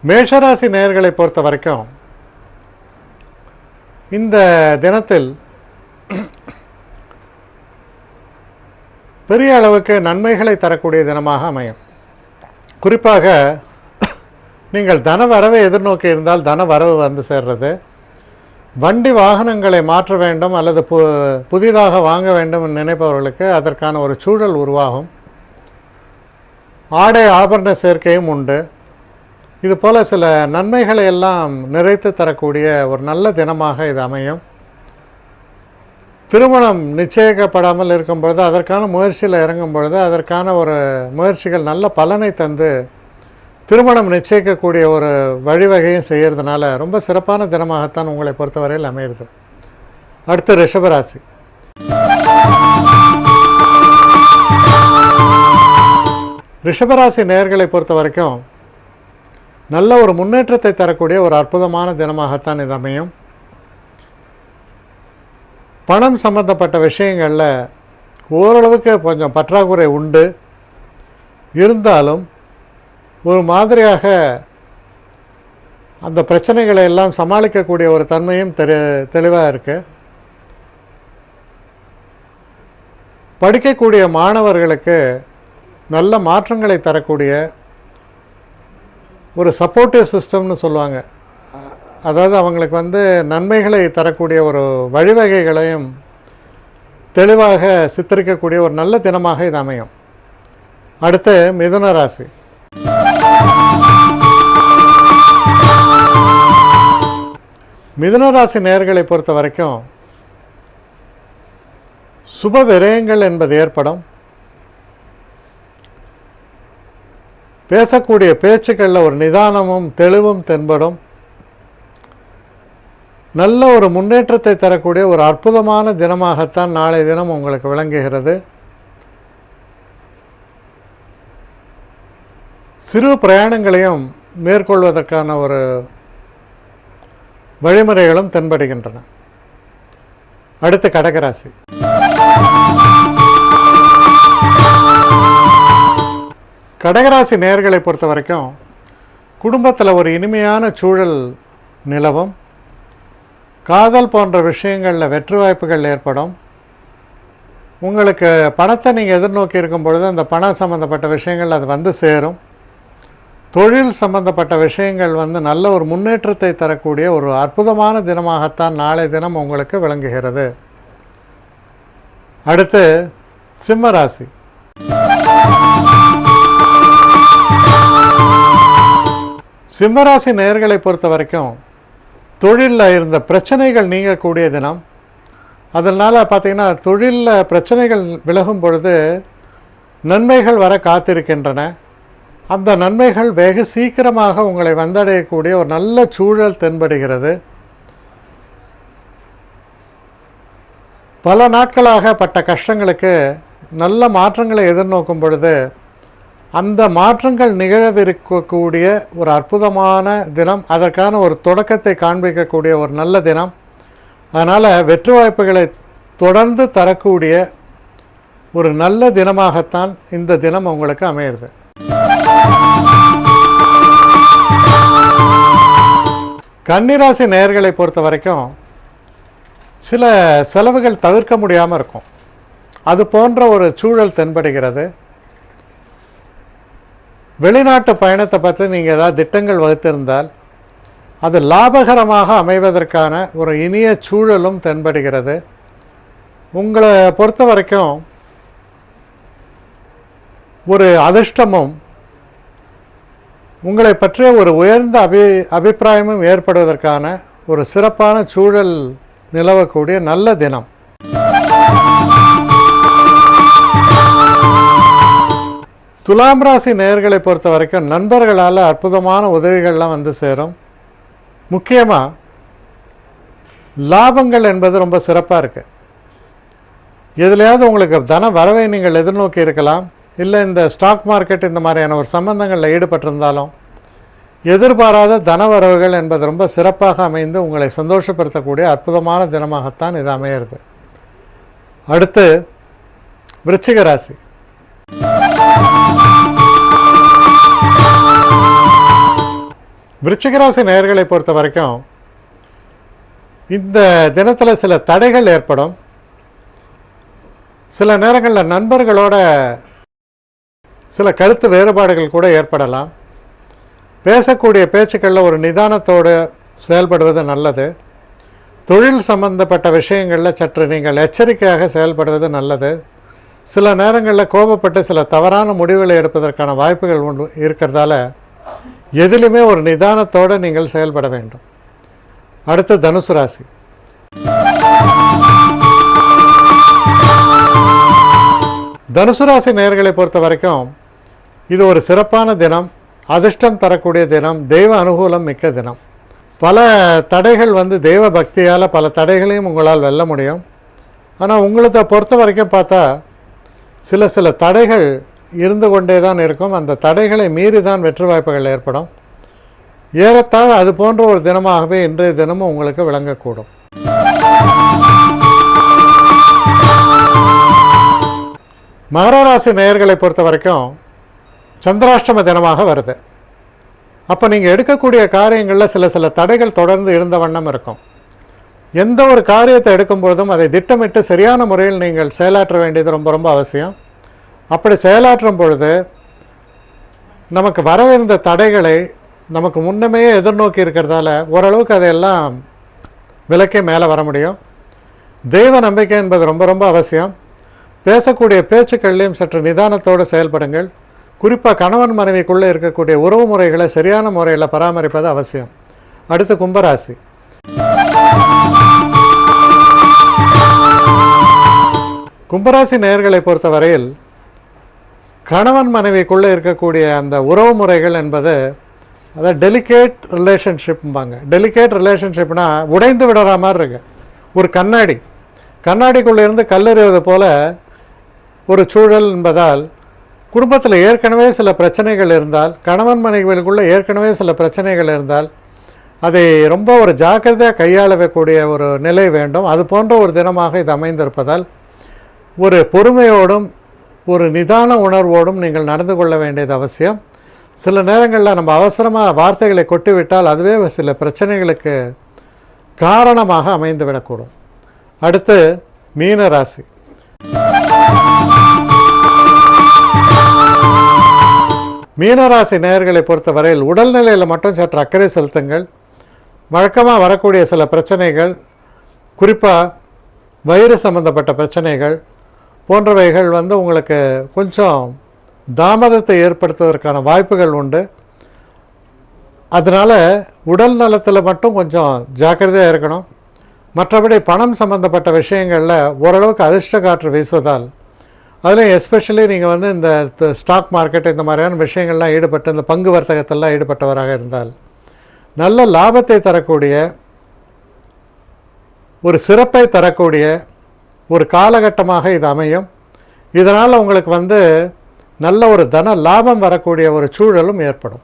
மேஷராசி நேயர்களை பொறுத்த வரைக்கும் இந்த தினத்தில் பெரிய அளவுக்கு நன்மைகளை தரக்கூடிய தினமாக அமையும். குறிப்பாக நீங்கள் தன வரவை எதிர்நோக்கி இருந்தால் தன வரவு வந்து சேர்றது, வண்டி வாகனங்களை மாற்ற வேண்டும் அல்லது புதிதாக வாங்க வேண்டும் நினைப்பவர்களுக்கு அதற்கான ஒரு சூழல் உருவாகும். ஆடை ஆபரண சேர்க்கையும் உண்டு. இதுபோல் சில நன்மைகளை எல்லாம் நிறைத்து தரக்கூடிய ஒரு நல்ல தினமாக இது அமையும். திருமணம் நிச்சயிக்கப்படாமல் இருக்கும் பொழுது அதற்கான முயற்சியில் இறங்கும் பொழுது அதற்கான ஒரு முயற்சிகள் நல்ல பலனை தந்து திருமணம் நிச்சயிக்கக்கூடிய ஒரு வழிவகையும் செய்கிறதுனால ரொம்ப சிறப்பான தினமாகத்தான் உங்களை பொறுத்தவரையில் அமையிறது. அடுத்து ரிஷபராசி. ரிஷபராசி நேயர்களை பொறுத்த வரைக்கும் நல்ல ஒரு முன்னேற்றத்தை தரக்கூடிய ஒரு அற்புதமான தினமாகத்தான் இது அமையும். பணம் சம்பந்தப்பட்ட விஷயங்களில் ஓரளவுக்கு கொஞ்சம் பற்றாக்குறை உண்டு. இருந்தாலும் ஒரு மாதிரியாக அந்த பிரச்சனைகளை எல்லாம் சமாளிக்கக்கூடிய ஒரு தன்மையும் தெளிவாக இருக்குது. படிக்கக்கூடிய மாணவர்களுக்கு நல்ல மாற்றங்களை தரக்கூடிய ஒரு சப்போர்ட்டிவ் சிஸ்டம்னு சொல்லுவாங்க. அதாவது அவங்களுக்கு நன்மைகளை தரக்கூடிய ஒரு வழிவகைகளையும் தெளிவாக சித்தரிக்கக்கூடிய ஒரு நல்ல தினமாக இது அமையும். அடுத்து மிதுன ராசி. மிதுன ராசி நேயர்களை பொறுத்த வரைக்கும் சுப விரயங்கள் என்பது ஏற்படும். பேசக்கூடிய பேச்சுக்களில் ஒரு நிதானமும் தெளிவும் தென்படும். நல்ல ஒரு முன்னேற்றத்தை தரக்கூடிய ஒரு அற்புதமான தினமாகத்தான் நாளைய தினம் உங்களுக்கு விளங்குகிறது. சிறு பிரயாணங்களையும் மேற்கொள்வதற்கான ஒரு வழிமுறைகளும் தென்படுகின்றன. அடுத்து கடகராசி. கடகராசி நேயர்களை பொறுத்த வரைக்கும் குடும்பத்தில் ஒரு இனிமையான சூழல் நிலவும். காதல் போன்ற விஷயங்களில் வெற்றி வாய்ப்புகள் ஏற்படும். உங்களுக்கு பணத்தை நீங்கள் எதிர்நோக்கி இருக்கும் பொழுது அந்த பணம் சம்பந்தப்பட்ட விஷயங்கள் அது சேரும். தொழில் சம்பந்தப்பட்ட விஷயங்கள் நல்ல ஒரு முன்னேற்றத்தை தரக்கூடிய ஒரு அற்புதமான தினமாகத்தான் நாளை தினம் உங்களுக்கு விளங்குகிறது. அடுத்து சிம்ம ராசி. சிம்மராசி நேயர்களை பொறுத்த வரைக்கும் தொழிலில் இருந்த பிரச்சனைகள் நீங்கக்கூடிய தினம். அதனால் பார்த்திங்கன்னா தொழிலில் பிரச்சனைகள் விலகும் பொழுது நன்மைகள் வர காத்திருக்கின்றன. அந்த நன்மைகள் வெகு சீக்கிரமாக உங்களை வந்தடையக்கூடிய ஒரு நல்ல சூழல் தென்படுகிறது. பல நாட்களாக பட்ட கஷ்டங்களுக்கு நல்ல மாற்றங்களை எதிர்நோக்கும் பொழுது அந்த மாற்றங்கள் நிகழவிருக்கக்கூடிய ஒரு அற்புதமான தினம். அதற்கான ஒரு தொடக்கத்தை காண்பிக்கக்கூடிய ஒரு நல்ல தினம். அதனால் வெற்றி வாய்ப்புகளை தொடர்ந்து தரக்கூடிய ஒரு நல்ல தினமாகத்தான் இந்த தினம் உங்களுக்கு அமையிறது. கன்னிராசி நேயர்களை பொறுத்த வரைக்கும் சில செலவுகள் தவிர்க்க முடியாமல் இருக்கும். அது போன்ற ஒரு சூழல் தென்படுகிறது. வெளிநாட்டு பயணத்தை பற்றி நீங்கள் ஏதாவது திட்டங்கள் வகுத்திருந்தால் அது லாபகரமாக அமைவதற்கான ஒரு இனிய சூழலும் தென்படுகிறது. உங்களை பொறுத்த வரைக்கும் ஒரு அதிர்ஷ்டமும் உங்களை பற்றிய ஒரு உயர்ந்த அபிப்பிராயமும் ஏற்படுவதற்கான ஒரு சிறப்பான சூழல் நிலவக்கூடிய நல்ல தினம். துலாம் ராசி நேயர்களை பொறுத்த வரைக்கும் நண்பர்களால் அற்புதமான உதவிகள்லாம் சேரும். முக்கியமாக லாபங்கள் என்பது ரொம்ப சிறப்பாக இருக்குது. எதுலையாவது உங்களுக்கு தன வரவை நீங்கள் எதிர்நோக்கி இருக்கலாம். இல்லை இந்த ஸ்டாக் மார்க்கெட் இந்த மாதிரியான ஒரு சம்பந்தங்களில் ஈடுபட்டிருந்தாலும் எதிர்பாராத தன வரவுகள் என்பது ரொம்ப சிறப்பாக அமைந்து உங்களை சந்தோஷப்படுத்தக்கூடிய அற்புதமான தினமாகத்தான் இது அமையிறது. அடுத்து விருச்சிக ராசி. விருச்சிக ராசி நேயர்களை பொறுத்த வரைக்கும் இந்த தினத்தில் சில தடைகள் ஏற்படும். சில நேரங்களில் நண்பர்களோட சில கருத்து வேறுபாடுகள் கூட ஏற்படலாம். பேசக்கூடிய பேச்சுக்களில் ஒரு நிதானத்தோடு செயல்படுவது நல்லது. தொழில் சம்பந்தப்பட்ட விஷயங்களில் சற்று நீங்கள் எச்சரிக்கையாக செயல்படுவது நல்லது. சில நேரங்களில் கோபப்பட்டு சில தவறான முடிவுகளை எடுப்பதற்கான வாய்ப்புகள் உண்டு இருக்கிறதால எதிலுமே ஒரு நிதானத்தோடு நீங்கள் செயல்பட வேண்டும். அடுத்து தனுசு ராசி. தனுசு ராசி நேயர்களை பொறுத்த வரைக்கும் இது ஒரு சிறப்பான தினம், அதிர்ஷ்டம் தரக்கூடிய தினம், தெய்வ அனுகூலம் மிக்க தினம். பல தடைகள் தெய்வ பக்தியால் பல தடைகளையும் உங்களால் வெல்ல முடியும். ஆனால் உங்களை பொறுத்த வரைக்கும் பார்த்தா சில தடைகள் இருந்து கொண்டே தான் இருக்கும். அந்த தடைகளை மீறி தான் வெற்றி வாய்ப்புகள் ஏற்படும். ஏறத்தாழ அது போன்ற ஒரு தினமாகவே இன்றைய தினமும் உங்களுக்கு விளங்கக்கூடும். மகர ராசி நேயர்களை பொறுத்த வரைக்கும் சந்திராஷ்டம தினமாக வருது. அப்போ நீங்கள் எடுக்கக்கூடிய காரியங்களில் சில தடைகள் தொடர்ந்து இருந்த வண்ணம் இருக்கும். எந்த ஒரு காரியத்தை எடுக்கும்பொழுதும் அதை திட்டமிட்டு சரியான முறையில் நீங்கள் செயலாற்ற வேண்டியது ரொம்ப ரொம்ப அவசியம். அப்படி செயலாற்றும் பொழுது நமக்கு வரவிருந்த தடைகளை நமக்கு முன்னமே எதிர்நோக்கி இருக்கிறதால ஓரளவுக்கு அதையெல்லாம் விலக்கே மேலே வர முடியும். தெய்வ நம்பிக்கை என்பது ரொம்ப ரொம்ப அவசியம். பேசக்கூடிய பேச்சுக்கள்லையும் சற்று நிதானத்தோடு செயல்படுங்கள். குறிப்பாக கணவன் மனைவிக்குள்ளே இருக்கக்கூடிய உறவு முறைகளை சரியான முறையில் பராமரிப்பது அவசியம். அடுத்து கும்பராசி. கும்பராசி நேயர்களை பொறுத்தவரையில் கணவன் மனைவிக்குள்ளே இருக்கக்கூடிய அந்த உறவு முறைகள் என்பது அதாவது டெலிகேட் ரிலேஷன்ஷிப்பாங்க. டெலிகேட் ரிலேஷன்ஷிப்னா உடைந்து விடுற மாதிரி இருக்கு. ஒரு கண்ணாடிக்குள்ளே இருந்து கல்லெறிவது போல ஒரு சூழல் என்பதால் குடும்பத்தில் ஏற்கனவே சில பிரச்சனைகள் இருந்தால், கணவன் மனைவிகளுக்குள்ளே ஏற்கனவே சில பிரச்சனைகள் இருந்தால் அதை ரொம்ப ஒரு ஜாக்கிரதையாக கையாளக்கூடிய ஒரு நிலை வேண்டும். அது போன்ற ஒரு தினமாக இது அமைந்திருப்பதால் ஒரு பொறுமையோடும் ஒரு நிதான உணர்வோடும் நீங்கள் நடந்து கொள்ள வேண்டியது அவசியம். சில நேரங்களில் நம்ம அவசரமாக வார்த்தைகளை கொட்டிவிட்டால் அதுவே சில பிரச்சனைகளுக்கு காரணமாக அமைந்துவிடக்கூடும். அடுத்து மீன ராசி. மீனராசி நேயர்களை பொறுத்தவரையில் உடல்நிலையில் மட்டும் சற்று அக்கறை செலுத்துங்கள். வழக்கமாக வரக்கூடிய சில பிரச்சனைகள், குறிப்பாக வயிறு சம்பந்தப்பட்ட பிரச்சனைகள் போன்றவைகள் உங்களுக்கு கொஞ்சம் தாமதத்தை ஏற்படுத்துவதற்கான வாய்ப்புகள் உண்டு. அதனால் உடல் நலத்தில் மட்டும் கொஞ்சம் ஜாக்கிரதையாக இருக்கணும். மற்றபடி பணம் சம்பந்தப்பட்ட விஷயங்களில் ஓரளவுக்கு அதிர்ஷ்ட காற்று வீசுவதால், அதுலேயும் எஸ்பெஷலி நீங்கள் இந்த ஸ்டாக் மார்க்கெட் இந்த மாதிரியான விஷயங்கள்லாம் ஈடுபட்டு இந்த பங்கு வர்த்தகத்திலாம் ஈடுபட்டவராக இருந்தால் நல்ல லாபத்தை தரக்கூடிய ஒரு சிறப்பை தரக்கூடிய ஒரு காலகட்டமாக இது அமையும். இதனால் உங்களுக்கு நல்ல ஒரு தன லாபம் வரக்கூடிய ஒரு சூழலும் ஏற்படும்.